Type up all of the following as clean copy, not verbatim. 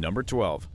Number 12.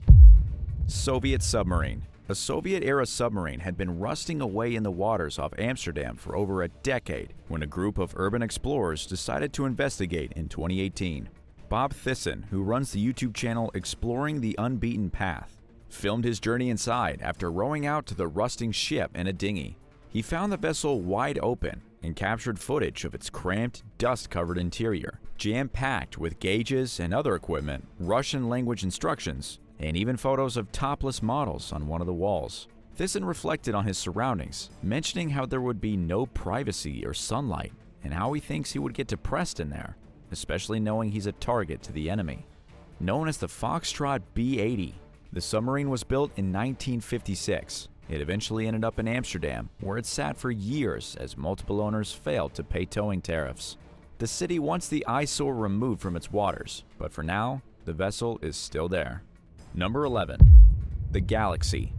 Soviet submarine. A Soviet-era submarine had been rusting away in the waters off Amsterdam for over a decade when a group of urban explorers decided to investigate in 2018. Bob Thyssen, who runs the YouTube channel Exploring the Unbeaten Path, filmed his journey inside after rowing out to the rusting ship in a dinghy. He found the vessel wide open and captured footage of its cramped, dust-covered interior, jam-packed with gauges and other equipment, Russian language instructions, and even photos of topless models on one of the walls. Thyssen reflected on his surroundings, mentioning how there would be no privacy or sunlight, and how he thinks he would get depressed in there, especially knowing he's a target to the enemy. Known as the Foxtrot B-80, the submarine was built in 1956. It eventually ended up in Amsterdam, where it sat for years as multiple owners failed to pay towing tariffs. The city wants the eyesore removed from its waters, but for now, the vessel is still there. Number 11. The Galaxy.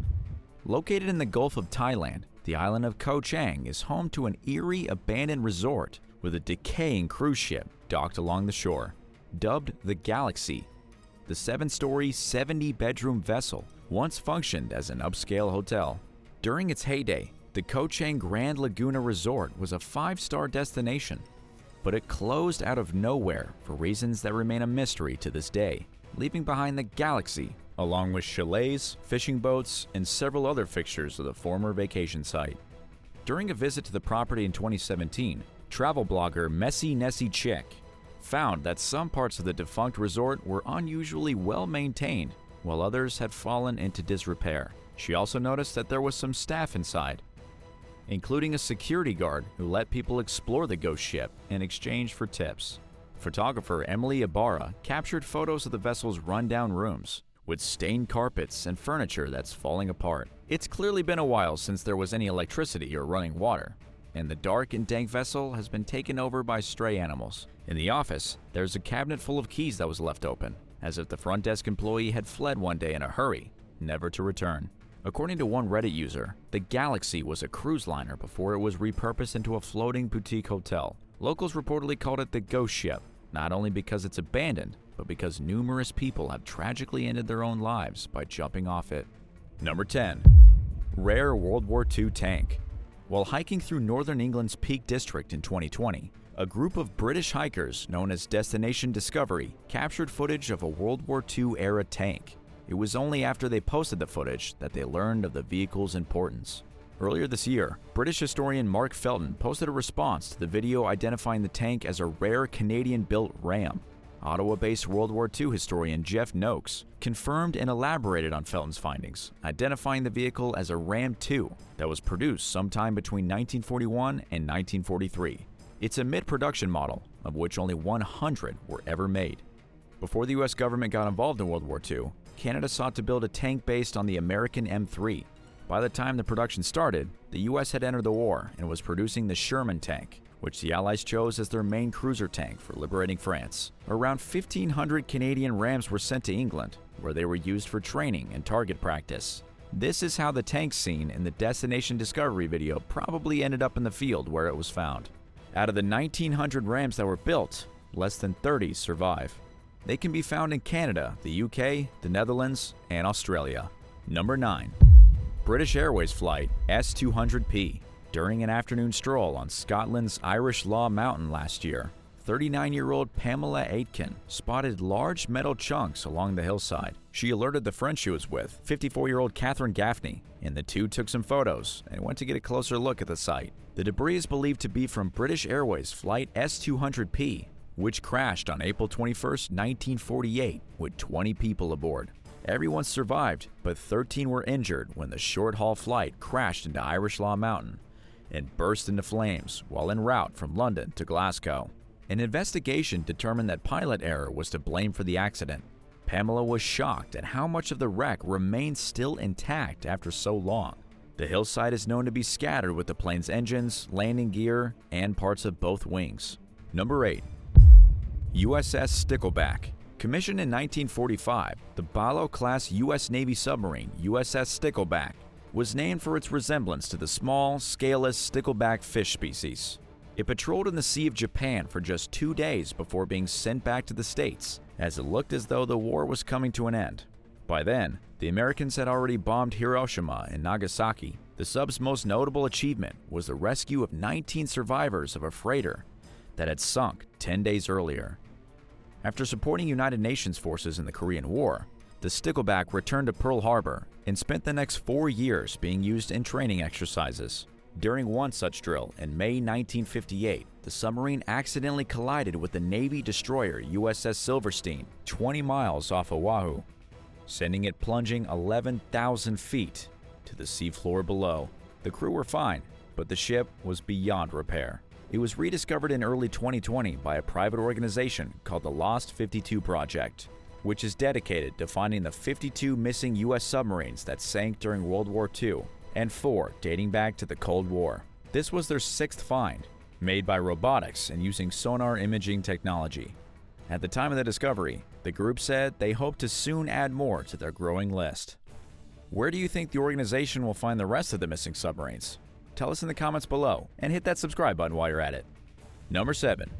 Located in the Gulf of Thailand, the island of Koh Chang is home to an eerie abandoned resort with a decaying cruise ship docked along the shore. Dubbed the Galaxy, the 7-story, 70-bedroom vessel once functioned as an upscale hotel. During its heyday, the Koh Chang Grand Laguna Resort was a 5-star destination, but it closed out of nowhere for reasons that remain a mystery to this day, leaving behind the Galaxy, along with chalets, fishing boats, and several other fixtures of the former vacation site. During a visit to the property in 2017, travel blogger Messy Nessie Chick found that some parts of the defunct resort were unusually well maintained, while others had fallen into disrepair. She also noticed that there was some staff inside, including a security guard who let people explore the ghost ship in exchange for tips. Photographer Emily Ibarra captured photos of the vessel's rundown rooms, with stained carpets and furniture that's falling apart. It's clearly been a while since there was any electricity or running water, and the dark and dank vessel has been taken over by stray animals. In the office, there's a cabinet full of keys that was left open, as if the front desk employee had fled one day in a hurry, never to return. According to one Reddit user, the Galaxy was a cruise liner before it was repurposed into a floating boutique hotel. Locals reportedly called it the ghost ship, not only because it's abandoned, but because numerous people have tragically ended their own lives by jumping off it. Number 10. Rare World War II tank. While hiking through northern England's Peak District in 2020, a group of British hikers known as Destination Discovery captured footage of a World War II-era tank. It was only after they posted the footage that they learned of the vehicle's importance. Earlier this year, British historian Mark Felton posted a response to the video identifying the tank as a rare Canadian-built ram. Ottawa-based World War II historian Jeff Noakes confirmed and elaborated on Felton's findings, identifying the vehicle as a Ram 2 that was produced sometime between 1941 and 1943. It's a mid-production model, of which only 100 were ever made. Before the U.S. government got involved in World War II, Canada sought to build a tank based on the American M3. By the time the production started, the U.S. had entered the war and was producing the Sherman tank, which the Allies chose as their main cruiser tank for liberating France. Around 1,500 Canadian Rams were sent to England, where they were used for training and target practice. This is how the tank seen in the Destination Discovery video probably ended up in the field where it was found. Out of the 1,900 Rams that were built, less than 30 survive. They can be found in Canada, the UK, the Netherlands, and Australia. Number 9. British Airways flight S200P. During an afternoon stroll on Scotland's Irish Law Mountain last year, 39-year-old Pamela Aitken spotted large metal chunks along the hillside. She alerted the friend she was with, 54-year-old Catherine Gaffney, and the two took some photos and went to get a closer look at the site. The debris is believed to be from British Airways flight S200P, which crashed on April 21, 1948, with 20 people aboard. Everyone survived, but 13 were injured when the short-haul flight crashed into Irish Law Mountain and burst into flames while en route from London to Glasgow. An investigation determined that pilot error was to blame for the accident. Pamela was shocked at how much of the wreck remained still intact after so long. The hillside is known to be scattered with the plane's engines, landing gear, and parts of both wings. Number 8. USS Stickleback. Commissioned in 1945, the Balo-class U.S. Navy submarine USS Stickleback was named for its resemblance to the small, scaleless stickleback fish species. It patrolled in the Sea of Japan for just 2 days before being sent back to the States, as it looked as though the war was coming to an end. By then, the Americans had already bombed Hiroshima and Nagasaki. The sub's most notable achievement was the rescue of 19 survivors of a freighter that had sunk 10 days earlier. After supporting United Nations forces in the Korean War, the Stickleback returned to Pearl Harbor and spent the next 4 years being used in training exercises. During one such drill in May 1958, the submarine accidentally collided with the Navy destroyer USS Silverstein 20 miles off Oahu, sending it plunging 11,000 feet to the seafloor below. The crew were fine, but the ship was beyond repair. It was rediscovered in early 2020 by a private organization called the Lost 52 Project, which is dedicated to finding the 52 missing U.S. submarines that sank during World War II and 4 dating back to the Cold War. This was their 6th find, made by robotics and using sonar imaging technology. At the time of the discovery, the group said they hope to soon add more to their growing list. Where do you think the organization will find the rest of the missing submarines? Tell us in the comments below and hit that subscribe button while you're at it. Number 7.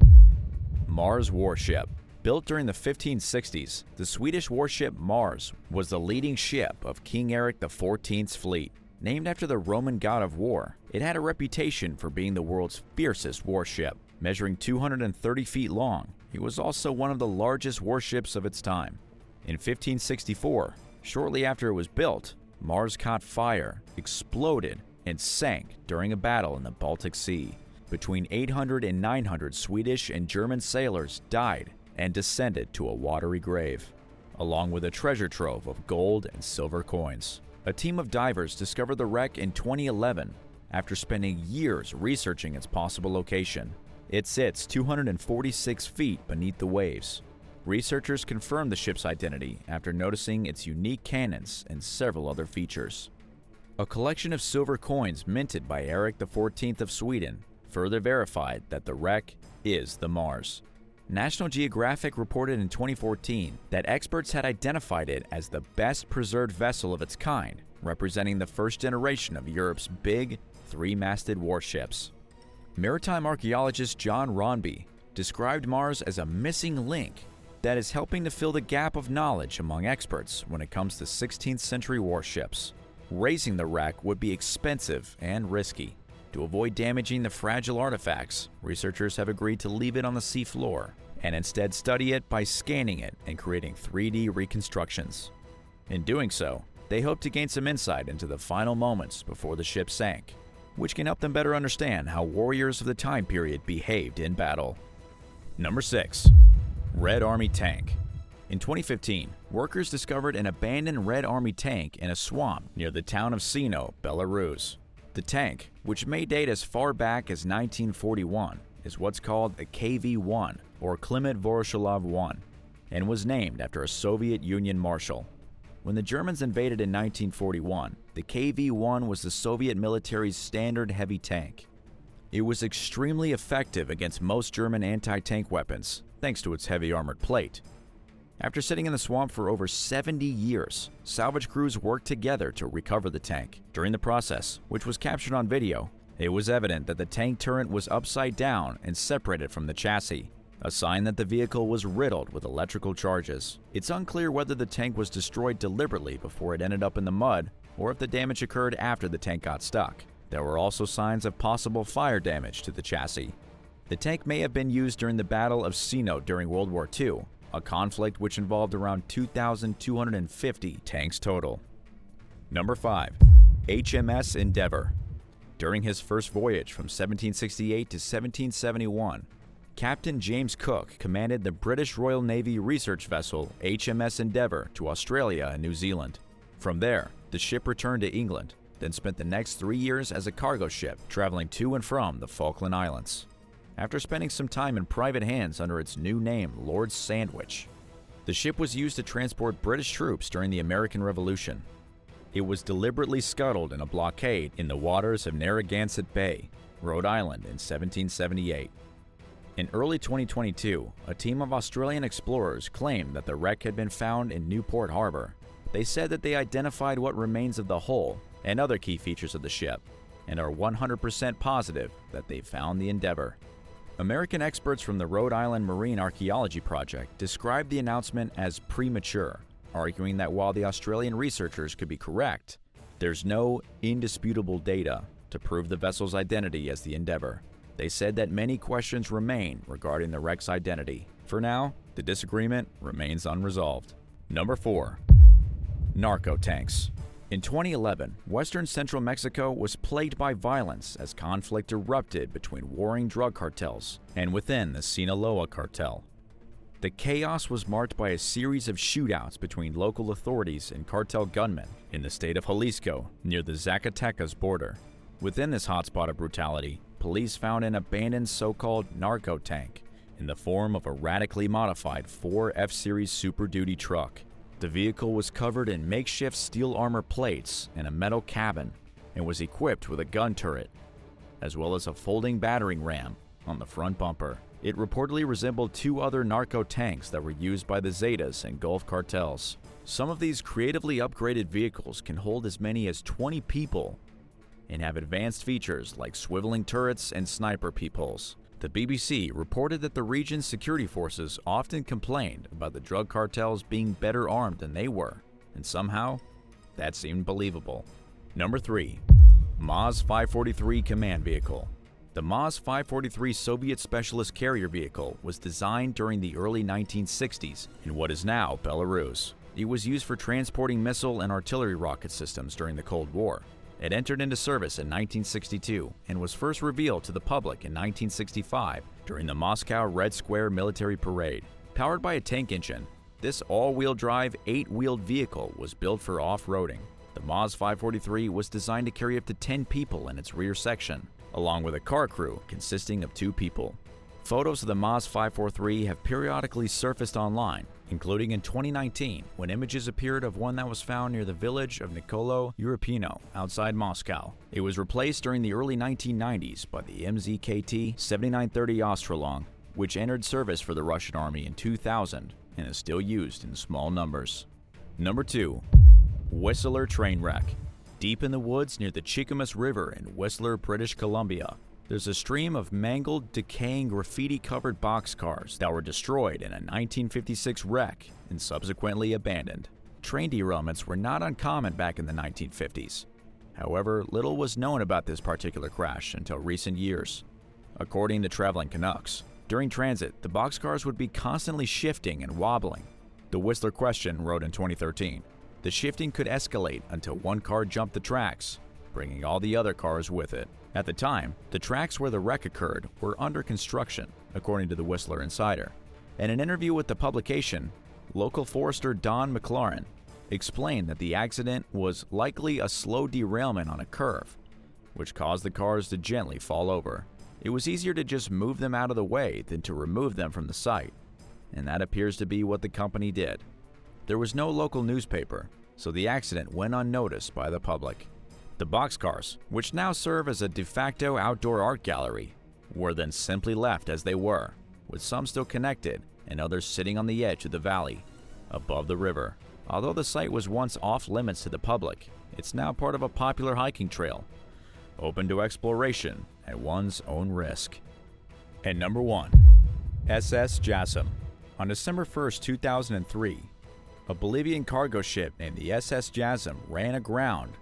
Mars Warship. Built during the 1560s, the Swedish warship Mars was the leading ship of King Eric XIV's fleet. Named after the Roman god of war, it had a reputation for being the world's fiercest warship. Measuring 230 feet long, it was also one of the largest warships of its time. In 1564, shortly after it was built, Mars caught fire, exploded, and sank during a battle in the Baltic Sea. Between 800 and 900 Swedish and German sailors died and descended to a watery grave, along with a treasure trove of gold and silver coins. A team of divers discovered the wreck in 2011 after spending years researching its possible location. It sits 246 feet beneath the waves. Researchers confirmed the ship's identity after noticing its unique cannons and several other features. A collection of silver coins minted by Eric XIV of Sweden further verified that the wreck is the Mars. National Geographic reported in 2014 that experts had identified it as the best preserved vessel of its kind, representing the first generation of Europe's big, 3-masted warships. Maritime archaeologist John Ronby described Mars as a missing link that is helping to fill the gap of knowledge among experts when it comes to 16th century warships. Raising the wreck would be expensive and risky. To avoid damaging the fragile artifacts, researchers have agreed to leave it on the seafloor and instead study it by scanning it and creating 3D reconstructions. In doing so, they hope to gain some insight into the final moments before the ship sank, which can help them better understand how warriors of the time period behaved in battle. Number 6. Red Army Tank. In 2015, workers discovered an abandoned Red Army tank in a swamp near the town of Sino, Belarus. The tank, which may date as far back as 1941, is what's called a KV-1 or Klement Voroshilov 1 and was named after a Soviet Union marshal. When the Germans invaded in 1941, the KV-1 was the Soviet military's standard heavy tank. It was extremely effective against most German anti-tank weapons, thanks to its heavy armored plate. After sitting in the swamp for over 70 years, salvage crews worked together to recover the tank. During the process, which was captured on video, it was evident that the tank turret was upside down and separated from the chassis, a sign that the vehicle was riddled with electrical charges. It's unclear whether the tank was destroyed deliberately before it ended up in the mud, or if the damage occurred after the tank got stuck. There were also signs of possible fire damage to the chassis. The tank may have been used during the Battle of Sino during World War II, a conflict which involved around 2,250 tanks total. Number 5. HMS Endeavor. During his first voyage from 1768 to 1771, Captain James Cook commanded the British Royal Navy research vessel HMS Endeavor to Australia and New Zealand. From there, the ship returned to England, then spent the next 3 years as a cargo ship traveling to and from the Falkland Islands. After spending some time in private hands under its new name, Lord Sandwich, the ship was used to transport British troops during the American Revolution. It was deliberately scuttled in a blockade in the waters of Narragansett Bay, Rhode Island in 1778. In early 2022, a team of Australian explorers claimed that the wreck had been found in Newport Harbor. They said that they identified what remains of the hull and other key features of the ship, and are 100% positive that they found the Endeavor. American experts from the Rhode Island Marine Archaeology Project described the announcement as premature, arguing that while the Australian researchers could be correct, there's no indisputable data to prove the vessel's identity as the Endeavor. They said that many questions remain regarding the wreck's identity. For now, the disagreement remains unresolved. Number 4. Narco tanks. In 2011, western central Mexico was plagued by violence as conflict erupted between warring drug cartels and within the Sinaloa cartel. The chaos was marked by a series of shootouts between local authorities and cartel gunmen in the state of Jalisco near the Zacatecas border. Within this hotspot of brutality, police found an abandoned so-called narco tank in the form of a radically modified 4 F-Series Super Duty truck. The vehicle was covered in makeshift steel armor plates and a metal cabin and was equipped with a gun turret, as well as a folding battering ram on the front bumper. It reportedly resembled 2 other narco tanks that were used by the Zetas and Gulf cartels. Some of these creatively upgraded vehicles can hold as many as 20 people and have advanced features like swiveling turrets and sniper peepholes. The BBC reported that the region's security forces often complained about the drug cartels being better armed than they were, and somehow, that seemed believable. Number 3. MAZ 543 Command Vehicle. The MAZ 543 Soviet Specialist Carrier Vehicle was designed during the early 1960s in what is now Belarus. It was used for transporting missile and artillery rocket systems during the Cold War. It entered into service in 1962 and was first revealed to the public in 1965 during the Moscow Red Square military parade. Powered by a tank engine, this all-wheel drive, 8-wheeled vehicle was built for off-roading. The MAZ 543 was designed to carry up to 10 people in its rear section, along with a car crew consisting of 2 people. Photos of the MAZ 543 have periodically surfaced online, including in 2019 when images appeared of one that was found near the village of Nicolo Europino outside Moscow. It was replaced during the early 1990s by the MZKT 7930 Ostrolong, which entered service for the Russian army in 2000 and is still used in small numbers. Number 2. Whistler Train Wreck. Deep in the woods near the Cheakamus River in Whistler, British Columbia, there's a stream of mangled, decaying, graffiti-covered boxcars that were destroyed in a 1956 wreck and subsequently abandoned. Train derailments were not uncommon back in the 1950s. However, little was known about this particular crash until recent years. According to Traveling Canucks, during transit, the boxcars would be constantly shifting and wobbling. The Whistler Question wrote in 2013, "The shifting could escalate until one car jumped the tracks, bringing all the other cars with it." At the time, the tracks where the wreck occurred were under construction, according to the Whistler Insider. In an interview with the publication, local forester Don McLaurin explained that the accident was likely a slow derailment on a curve, which caused the cars to gently fall over. It was easier to just move them out of the way than to remove them from the site, and that appears to be what the company did. There was no local newspaper, so the accident went unnoticed by the public. The boxcars, which now serve as a de facto outdoor art gallery, were then simply left as they were, with some still connected and others sitting on the edge of the valley, above the river. Although the site was once off limits to the public, it's now part of a popular hiking trail, open to exploration at one's own risk. And number 1. SS Jassim. On December 1st, 2003, a Bolivian cargo ship named the SS Jassim ran aground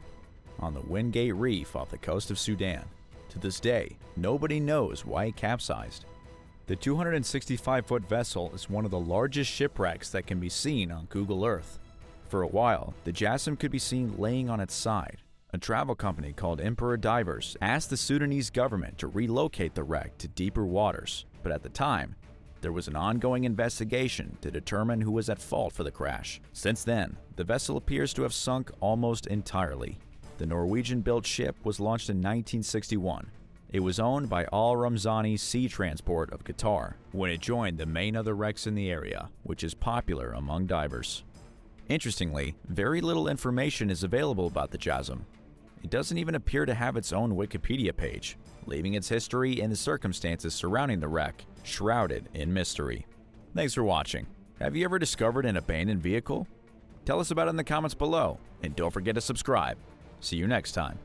on the Wingate Reef off the coast of Sudan. To this day, nobody knows why it capsized. The 265-foot vessel is one of the largest shipwrecks that can be seen on Google Earth. For a while, the Jassim could be seen laying on its side. A travel company called Emperor Divers asked the Sudanese government to relocate the wreck to deeper waters, but at the time, there was an ongoing investigation to determine who was at fault for the crash. Since then, the vessel appears to have sunk almost entirely. The Norwegian-built ship was launched in 1961. It was owned by Al Ramzani Sea Transport of Qatar when it joined the main other wrecks in the area, which is popular among divers. Interestingly, very little information is available about the Jassim. It doesn't even appear to have its own Wikipedia page, leaving its history and the circumstances surrounding the wreck shrouded in mystery. Thanks for watching. Have you ever discovered an abandoned vehicle? Tell us about it in the comments below, and don't forget to subscribe. See you next time.